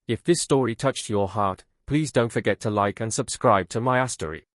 If this story touched your heart, please don't forget to like and subscribe to my story.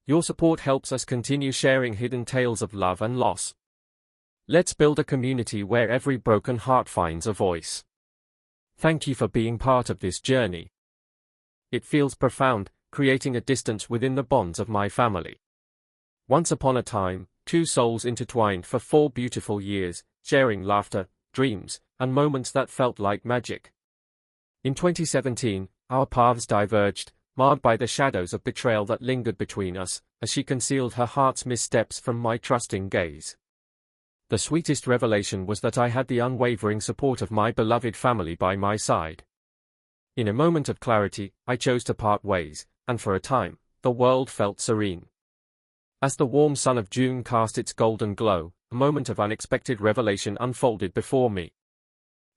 Your support helps us continue sharing hidden tales of love and loss. Let's build a community where every broken heart finds a voice. Thank you for being part of this journey. It feels profound, creating a distance within the bonds of my family. Once upon a time, two souls intertwined for 4 beautiful years, sharing laughter, dreams, and moments that felt like magic. In 2017, our paths diverged, marred by the shadows of betrayal that lingered between us, as she concealed her heart's missteps from my trusting gaze. The sweetest revelation was that I had the unwavering support of my beloved family by my side. In a moment of clarity, I chose to part ways, and for a time, the world felt serene. As the warm sun of June cast its golden glow, a moment of unexpected revelation unfolded before me.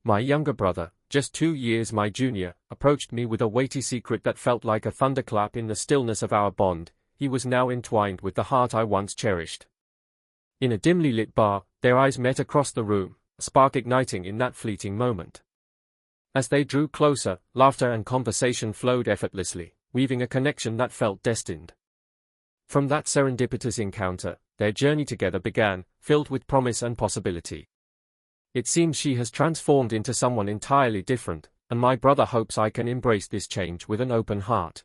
My younger brother, just 2 years my junior, approached me with a weighty secret that felt like a thunderclap in the stillness of our bond. He was now entwined with the heart I once cherished. In a dimly lit bar, their eyes met across the room, a spark igniting in that fleeting moment. As they drew closer, laughter and conversation flowed effortlessly, weaving a connection that felt destined. From that serendipitous encounter, their journey together began, filled with promise and possibility. It seems she has transformed into someone entirely different, and my brother hopes I can embrace this change with an open heart.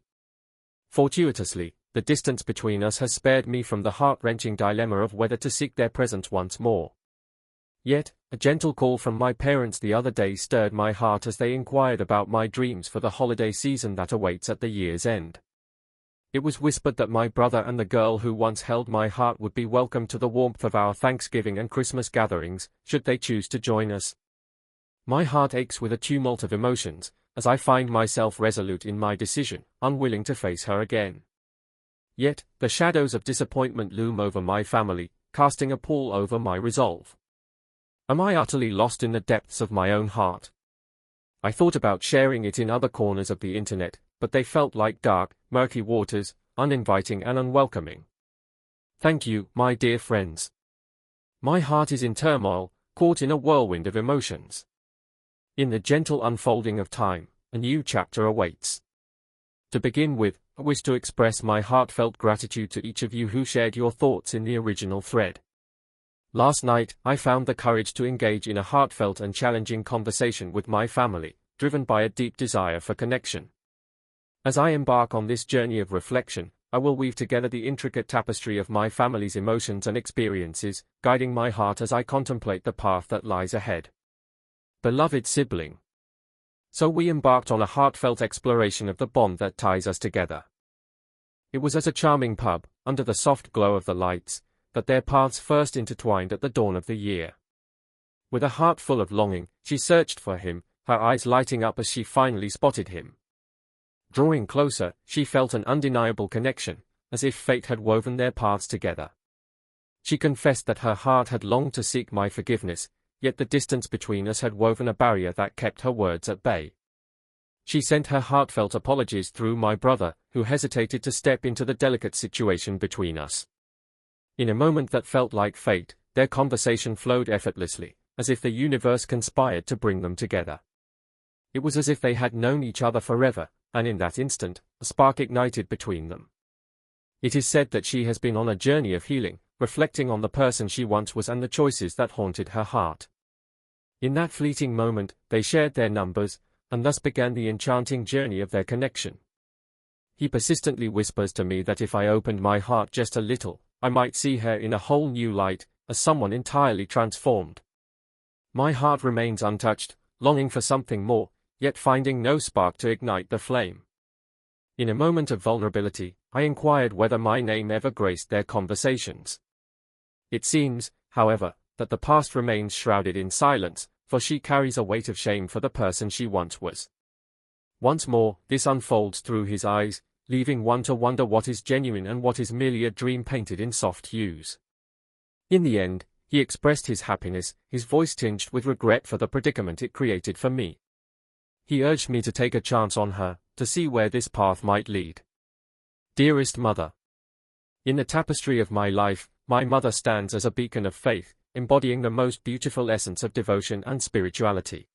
Fortuitously, the distance between us has spared me from the heart-wrenching dilemma of whether to seek their presence once more. Yet, a gentle call from my parents the other day stirred my heart as they inquired about my dreams for the holiday season that awaits at the year's end. It was whispered that my brother and the girl who once held my heart would be welcome to the warmth of our Thanksgiving and Christmas gatherings, should they choose to join us. My heart aches with a tumult of emotions, as I find myself resolute in my decision, unwilling to face her again. Yet, the shadows of disappointment loom over my family, casting a pall over my resolve. Am I utterly lost in the depths of my own heart? I thought about sharing it in other corners of the internet, but they felt like dark, murky waters, uninviting and unwelcoming. Thank you, my dear friends. My heart is in turmoil, caught in a whirlwind of emotions. In the gentle unfolding of time, a new chapter awaits. To begin with, I wish to express my heartfelt gratitude to each of you who shared your thoughts in the original thread. Last night, I found the courage to engage in a heartfelt and challenging conversation with my family, driven by a deep desire for connection. As I embark on this journey of reflection, I will weave together the intricate tapestry of my family's emotions and experiences, guiding my heart as I contemplate the path that lies ahead. Beloved sibling. So we embarked on a heartfelt exploration of the bond that ties us together. It was at a charming pub, under the soft glow of the lights, that their paths first intertwined at the dawn of the year. With a heart full of longing, she searched for him, her eyes lighting up as she finally spotted him. Drawing closer, she felt an undeniable connection, as if fate had woven their paths together. She confessed that her heart had longed to seek my forgiveness, yet the distance between us had woven a barrier that kept her words at bay. She sent her heartfelt apologies through my brother, who hesitated to step into the delicate situation between us. In a moment that felt like fate, their conversation flowed effortlessly, as if the universe conspired to bring them together. It was as if they had known each other forever, and in that instant, a spark ignited between them. It is said that she has been on a journey of healing, reflecting on the person she once was and the choices that haunted her heart. In that fleeting moment, they shared their numbers, and thus began the enchanting journey of their connection. He persistently whispers to me that if I opened my heart just a little, I might see her in a whole new light, as someone entirely transformed. My heart remains untouched, longing for something more, yet finding no spark to ignite the flame. In a moment of vulnerability, I inquired whether my name ever graced their conversations. It seems, however, that the past remains shrouded in silence, for she carries a weight of shame for the person she once was. Once more, this unfolds through his eyes, leaving one to wonder what is genuine and what is merely a dream painted in soft hues. In the end, he expressed his happiness, his voice tinged with regret for the predicament it created for me. He urged me to take a chance on her, to see where this path might lead. Dearest mother. In the tapestry of my life, my mother stands as a beacon of faith, embodying the most beautiful essence of devotion and spirituality.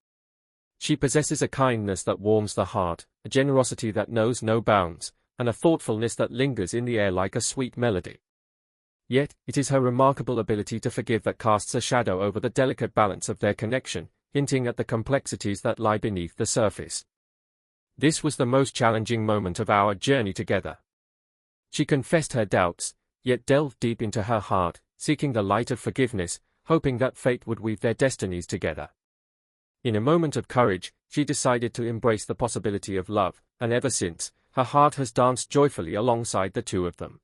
She possesses a kindness that warms the heart, a generosity that knows no bounds, and a thoughtfulness that lingers in the air like a sweet melody. Yet, it is her remarkable ability to forgive that casts a shadow over the delicate balance of their connection, hinting at the complexities that lie beneath the surface. This was the most challenging moment of our journey together. She confessed her doubts, yet delved deep into her heart, seeking the light of forgiveness, hoping that fate would weave their destinies together. In a moment of courage, she decided to embrace the possibility of love, and ever since, her heart has danced joyfully alongside the two of them.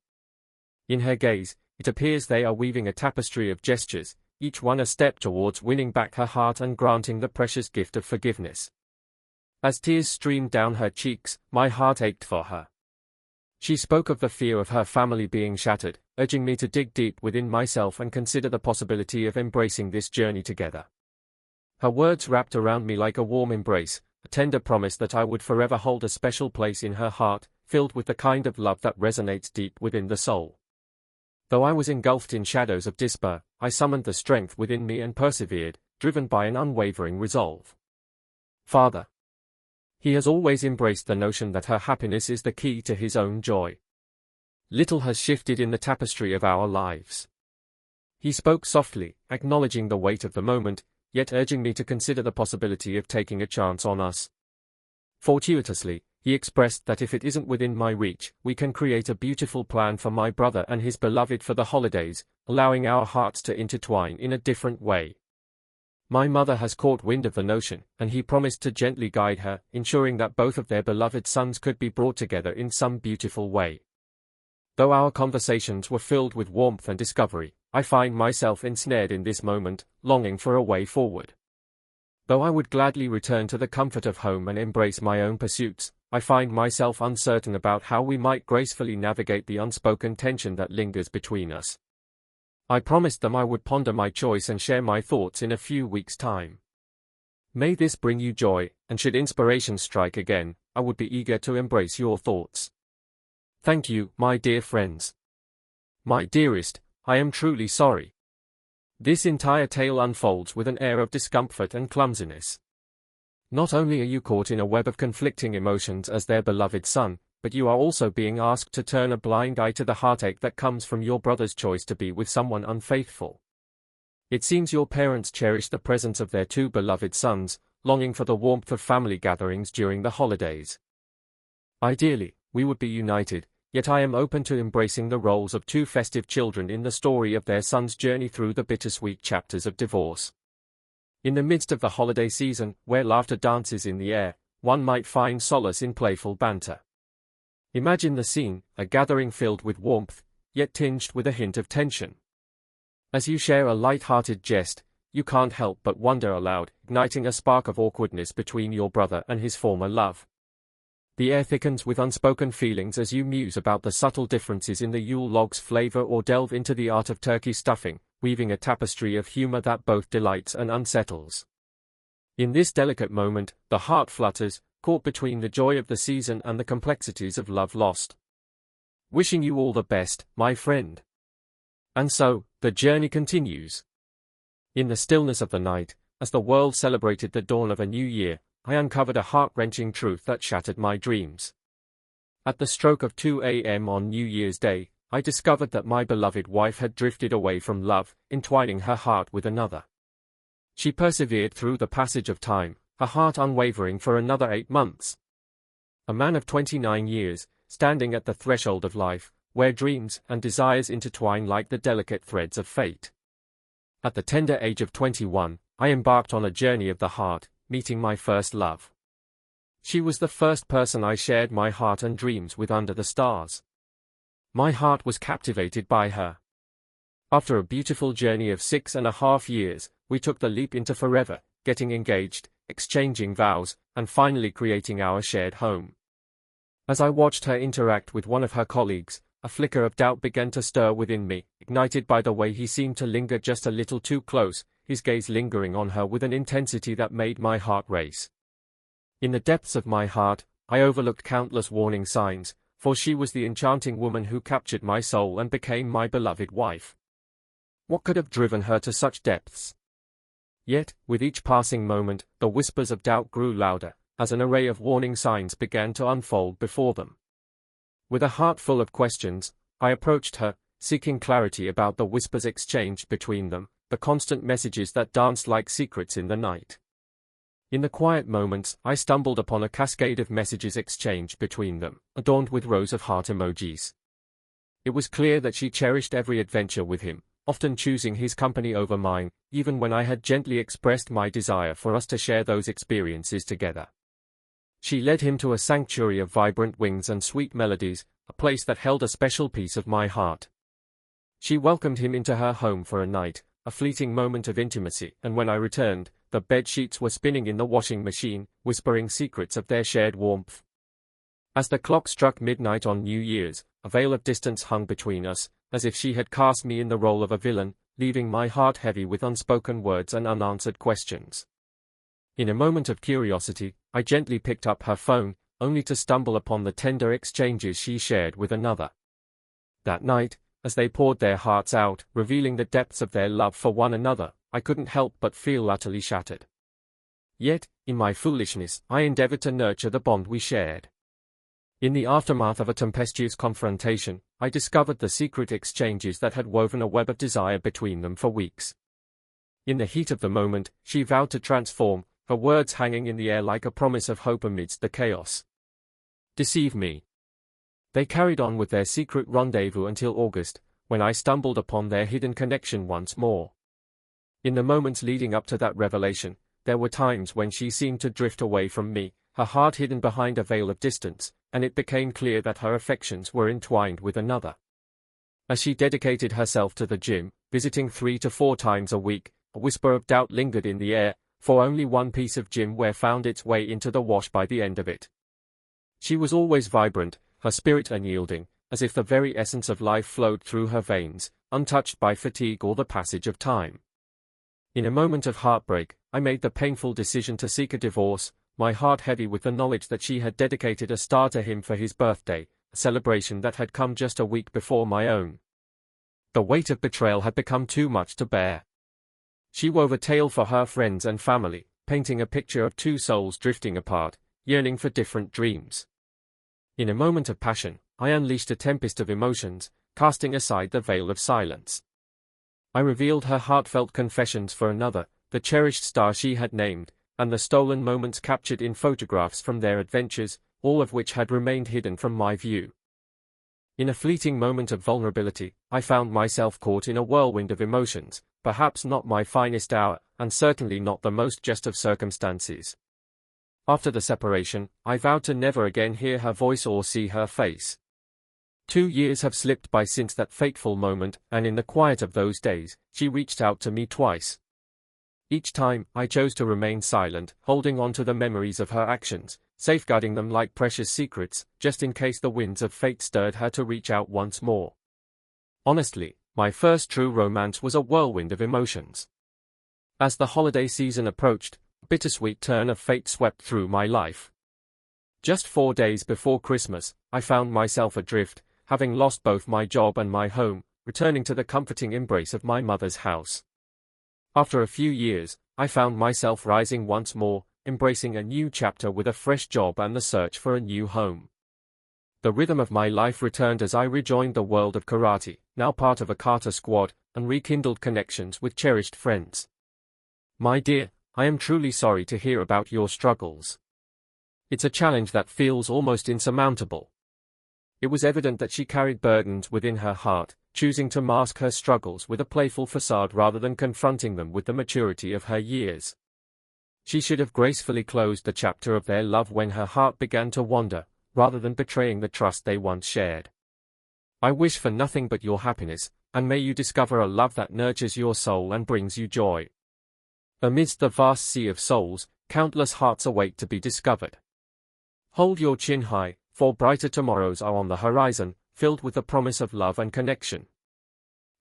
In her gaze, it appears they are weaving a tapestry of gestures, each one a step towards winning back her heart and granting the precious gift of forgiveness. As tears streamed down her cheeks, my heart ached for her. She spoke of the fear of her family being shattered, urging me to dig deep within myself and consider the possibility of embracing this journey together. Her words wrapped around me like a warm embrace, a tender promise that I would forever hold a special place in her heart, filled with the kind of love that resonates deep within the soul. Though I was engulfed in shadows of despair, I summoned the strength within me and persevered, driven by an unwavering resolve. Father. He has always embraced the notion that her happiness is the key to his own joy. Little has shifted in the tapestry of our lives. He spoke softly, acknowledging the weight of the moment, yet urging me to consider the possibility of taking a chance on us. Fortuitously, he expressed that if it isn't within my reach, we can create a beautiful plan for my brother and his beloved for the holidays, allowing our hearts to intertwine in a different way. My mother has caught wind of the notion, and he promised to gently guide her, ensuring that both of their beloved sons could be brought together in some beautiful way. Though our conversations were filled with warmth and discovery, I find myself ensnared in this moment, longing for a way forward. Though I would gladly return to the comfort of home and embrace my own pursuits, I find myself uncertain about how we might gracefully navigate the unspoken tension that lingers between us. I promised them I would ponder my choice and share my thoughts in a few weeks' time. May this bring you joy, and should inspiration strike again, I would be eager to embrace your thoughts. Thank you, my dear friends. My dearest, I am truly sorry. This entire tale unfolds with an air of discomfort and clumsiness. Not only are you caught in a web of conflicting emotions as their beloved son, but you are also being asked to turn a blind eye to the heartache that comes from your brother's choice to be with someone unfaithful. It seems your parents cherish the presence of their two beloved sons, longing for the warmth of family gatherings during the holidays. Ideally, we would be united, yet I am open to embracing the roles of two festive children in the story of their son's journey through the bittersweet chapters of divorce. In the midst of the holiday season, where laughter dances in the air, one might find solace in playful banter. Imagine the scene, a gathering filled with warmth, yet tinged with a hint of tension. As you share a light-hearted jest, you can't help but wonder aloud, igniting a spark of awkwardness between your brother and his former love. The air thickens with unspoken feelings as you muse about the subtle differences in the Yule log's flavor or delve into the art of turkey stuffing, weaving a tapestry of humor that both delights and unsettles. In this delicate moment, the heart flutters, caught between the joy of the season and the complexities of love lost. Wishing you all the best, my friend. And so, the journey continues. In the stillness of the night, as the world celebrated the dawn of a new year, I uncovered a heart-wrenching truth that shattered my dreams. At the stroke of 2 a.m. on New Year's Day, I discovered that my beloved wife had drifted away from love, entwining her heart with another. She persevered through the passage of time, her heart unwavering for another 8 months. A man of 29 years, standing at the threshold of life, where dreams and desires intertwine like the delicate threads of fate. At the tender age of 21, I embarked on a journey of the heart, meeting my first love. She was the first person I shared my heart and dreams with under the stars. My heart was captivated by her. After a beautiful journey of 6.5 years, we took the leap into forever, getting engaged, exchanging vows, and finally creating our shared home. As I watched her interact with one of her colleagues, a flicker of doubt began to stir within me, ignited by the way he seemed to linger just a little too close, his gaze lingering on her with an intensity that made my heart race. In the depths of my heart, I overlooked countless warning signs, for she was the enchanting woman who captured my soul and became my beloved wife. What could have driven her to such depths? Yet, with each passing moment, the whispers of doubt grew louder, as an array of warning signs began to unfold before them. With a heart full of questions, I approached her, seeking clarity about the whispers exchanged between them, the constant messages that danced like secrets in the night. In the quiet moments, I stumbled upon a cascade of messages exchanged between them, adorned with rows of heart emojis. It was clear that she cherished every adventure with him, often choosing his company over mine, even when I had gently expressed my desire for us to share those experiences together. She led him to a sanctuary of vibrant wings and sweet melodies, a place that held a special piece of my heart. She welcomed him into her home for a night, a fleeting moment of intimacy, and when I returned, the bed sheets were spinning in the washing machine, whispering secrets of their shared warmth. As the clock struck midnight on New Year's, a veil of distance hung between us, as if she had cast me in the role of a villain, leaving my heart heavy with unspoken words and unanswered questions. In a moment of curiosity, I gently picked up her phone, only to stumble upon the tender exchanges she shared with another. That night, as they poured their hearts out, revealing the depths of their love for one another, I couldn't help but feel utterly shattered. Yet, in my foolishness, I endeavored to nurture the bond we shared. In the aftermath of a tempestuous confrontation, I discovered the secret exchanges that had woven a web of desire between them for weeks. In the heat of the moment, she vowed to transform, her words hanging in the air like a promise of hope amidst the chaos. Deceive me. They carried on with their secret rendezvous until August, when I stumbled upon their hidden connection once more. In the moments leading up to that revelation, there were times when she seemed to drift away from me, her heart hidden behind a veil of distance, and it became clear that her affections were entwined with another. As she dedicated herself to the gym, visiting 3 to 4 times a week, a whisper of doubt lingered in the air, for only one piece of gym wear found its way into the wash by the end of it. She was always vibrant, her spirit unyielding, as if the very essence of life flowed through her veins, untouched by fatigue or the passage of time. In a moment of heartbreak, I made the painful decision to seek a divorce, my heart heavy with the knowledge that she had dedicated a star to him for his birthday, a celebration that had come just a week before my own. The weight of betrayal had become too much to bear. She wove a tale for her friends and family, painting a picture of two souls drifting apart, yearning for different dreams. In a moment of passion, I unleashed a tempest of emotions, casting aside the veil of silence. I revealed her heartfelt confessions for another, the cherished star she had named, and the stolen moments captured in photographs from their adventures, all of which had remained hidden from my view. In a fleeting moment of vulnerability, I found myself caught in a whirlwind of emotions, perhaps not my finest hour, and certainly not the most just of circumstances. After the separation, I vowed to never again hear her voice or see her face. 2 years have slipped by since that fateful moment, and in the quiet of those days, she reached out to me twice. Each time, I chose to remain silent, holding on to the memories of her actions, safeguarding them like precious secrets, just in case the winds of fate stirred her to reach out once more. Honestly, my first true romance was a whirlwind of emotions. As the holiday season approached, a bittersweet turn of fate swept through my life. Just 4 days before Christmas, I found myself adrift, having lost both my job and my home, returning to the comforting embrace of my mother's house. After a few years, I found myself rising once more, embracing a new chapter with a fresh job and the search for a new home. The rhythm of my life returned as I rejoined the world of karate, now part of a kata squad, and rekindled connections with cherished friends. My dear, I am truly sorry to hear about your struggles. It's a challenge that feels almost insurmountable. It was evident that she carried burdens within her heart, choosing to mask her struggles with a playful facade rather than confronting them with the maturity of her years. She should have gracefully closed the chapter of their love when her heart began to wander, rather than betraying the trust they once shared. I wish for nothing but your happiness, and may you discover a love that nurtures your soul and brings you joy. Amidst the vast sea of souls, countless hearts await to be discovered. Hold your chin high, for brighter tomorrows are on the horizon, filled with the promise of love and connection.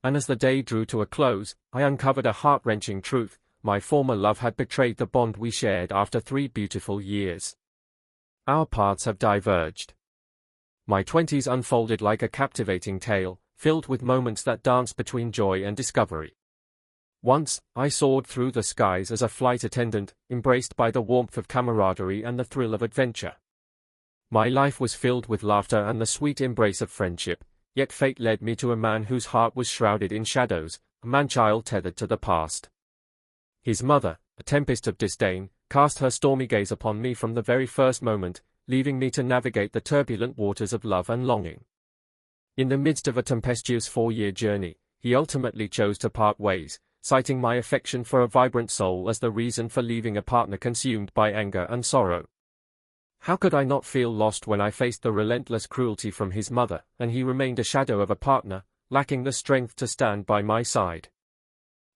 And as the day drew to a close, I uncovered a heart-wrenching truth: my former love had betrayed the bond we shared after 3 beautiful years. Our paths have diverged. My 20s unfolded like a captivating tale, filled with moments that danced between joy and discovery. Once, I soared through the skies as a flight attendant, embraced by the warmth of camaraderie and the thrill of adventure. My life was filled with laughter and the sweet embrace of friendship, yet fate led me to a man whose heart was shrouded in shadows, a man-child tethered to the past. His mother, a tempest of disdain, cast her stormy gaze upon me from the very first moment, leaving me to navigate the turbulent waters of love and longing. In the midst of a tempestuous 4-year journey, he ultimately chose to part ways, citing my affection for a vibrant soul as the reason for leaving a partner consumed by anger and sorrow. How could I not feel lost when I faced the relentless cruelty from his mother, and he remained a shadow of a partner, lacking the strength to stand by my side?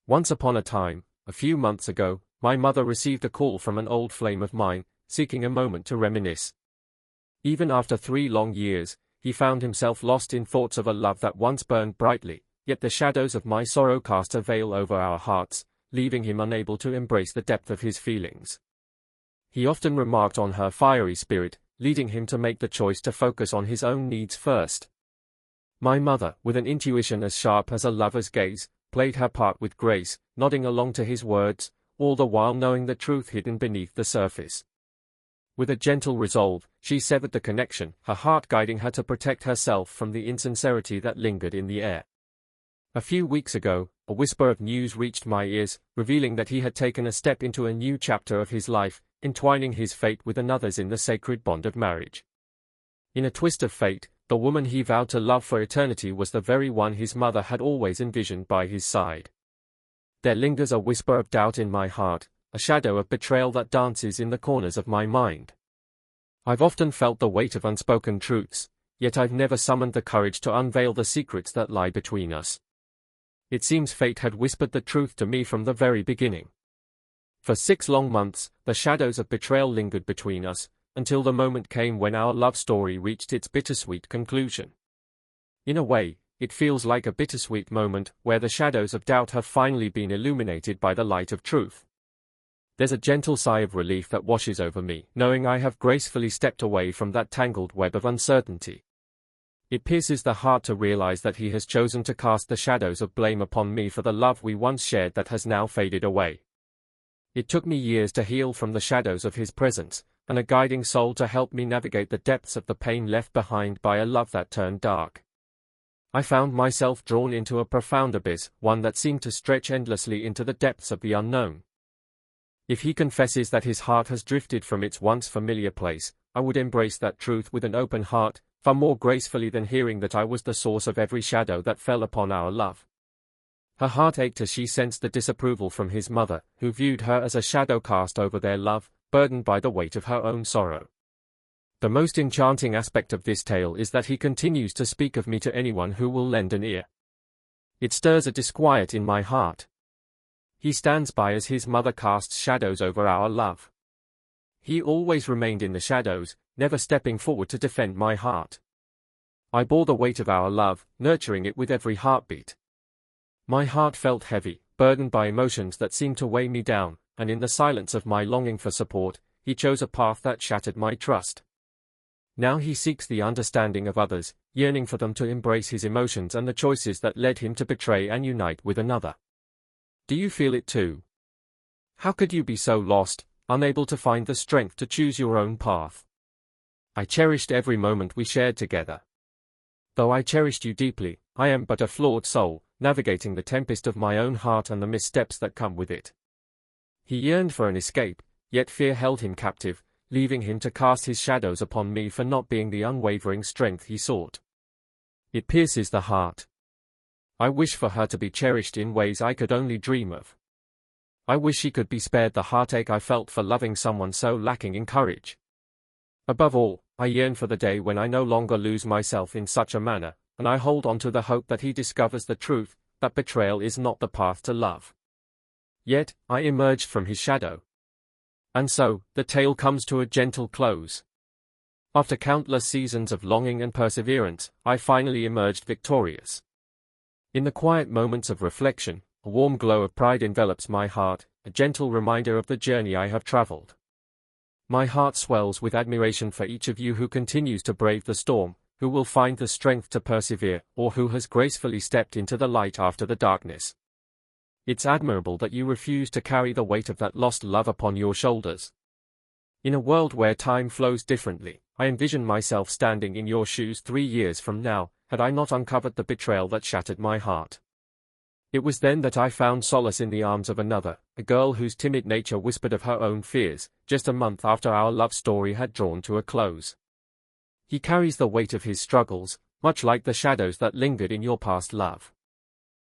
Once upon a time, a few months ago, my mother received a call from an old flame of mine, seeking a moment to reminisce. Even after 3 long years, he found himself lost in thoughts of a love that once burned brightly, yet the shadows of my sorrow cast a veil over our hearts, leaving him unable to embrace the depth of his feelings. He often remarked on her fiery spirit, leading him to make the choice to focus on his own needs first. My mother, with an intuition as sharp as a lover's gaze, played her part with grace, nodding along to his words, all the while knowing the truth hidden beneath the surface. With a gentle resolve, she severed the connection, her heart guiding her to protect herself from the insincerity that lingered in the air. A few weeks ago, a whisper of news reached my ears, revealing that he had taken a step into a new chapter of his life, entwining his fate with another's in the sacred bond of marriage. In a twist of fate, the woman he vowed to love for eternity was the very one his mother had always envisioned by his side. There lingers a whisper of doubt in my heart, a shadow of betrayal that dances in the corners of my mind. I've often felt the weight of unspoken truths, yet I've never summoned the courage to unveil the secrets that lie between us. It seems fate had whispered the truth to me from the very beginning. For 6 long months, the shadows of betrayal lingered between us, until the moment came when our love story reached its bittersweet conclusion. In a way, it feels like a bittersweet moment, where the shadows of doubt have finally been illuminated by the light of truth. There's a gentle sigh of relief that washes over me, knowing I have gracefully stepped away from that tangled web of uncertainty. It pierces the heart to realize that he has chosen to cast the shadows of blame upon me for the love we once shared that has now faded away. It took me years to heal from the shadows of his presence, and a guiding soul to help me navigate the depths of the pain left behind by a love that turned dark. I found myself drawn into a profound abyss, one that seemed to stretch endlessly into the depths of the unknown. If he confesses that his heart has drifted from its once familiar place, I would embrace that truth with an open heart, far more gracefully than hearing that I was the source of every shadow that fell upon our love. Her heart ached as she sensed the disapproval from his mother, who viewed her as a shadow cast over their love, burdened by the weight of her own sorrow. The most enchanting aspect of this tale is that he continues to speak of me to anyone who will lend an ear. It stirs a disquiet in my heart. He stands by as his mother casts shadows over our love. He always remained in the shadows, never stepping forward to defend my heart. I bore the weight of our love, nurturing it with every heartbeat. My heart felt heavy, burdened by emotions that seemed to weigh me down, and in the silence of my longing for support, he chose a path that shattered my trust. Now he seeks the understanding of others, yearning for them to embrace his emotions and the choices that led him to betray and unite with another. Do you feel it too? How could you be so lost, unable to find the strength to choose your own path? I cherished every moment we shared together. Though I cherished you deeply, I am but a flawed soul, navigating the tempest of my own heart and the missteps that come with it. He yearned for an escape, yet fear held him captive, leaving him to cast his shadows upon me for not being the unwavering strength he sought. It pierces the heart. I wish for her to be cherished in ways I could only dream of. I wish she could be spared the heartache I felt for loving someone so lacking in courage. Above all, I yearn for the day when I no longer lose myself in such a manner, and I hold on to the hope that he discovers the truth, that betrayal is not the path to love. Yet, I emerged from his shadow. And so, the tale comes to a gentle close. After countless seasons of longing and perseverance, I finally emerged victorious. In the quiet moments of reflection, a warm glow of pride envelops my heart, a gentle reminder of the journey I have traveled. My heart swells with admiration for each of you who continues to brave the storm, who will find the strength to persevere, or who has gracefully stepped into the light after the darkness. It's admirable that you refuse to carry the weight of that lost love upon your shoulders. In a world where time flows differently, I envision myself standing in your shoes 3 years from now, had I not uncovered the betrayal that shattered my heart. It was then that I found solace in the arms of another, a girl whose timid nature whispered of her own fears, just a month after our love story had drawn to a close. He carries the weight of his struggles, much like the shadows that lingered in your past love.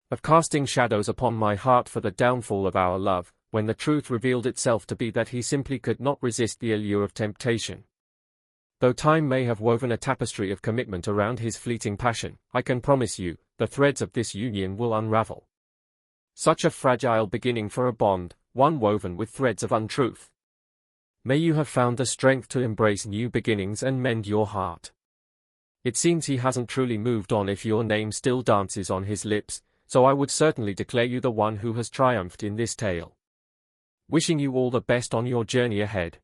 Of casting shadows upon my heart for the downfall of our love, when the truth revealed itself to be that he simply could not resist the allure of temptation. Though time may have woven a tapestry of commitment around his fleeting passion, I can promise you, the threads of this union will unravel. Such a fragile beginning for a bond, one woven with threads of untruth. May you have found the strength to embrace new beginnings and mend your heart. It seems he hasn't truly moved on if your name still dances on his lips, so I would certainly declare you the one who has triumphed in this tale. Wishing you all the best on your journey ahead.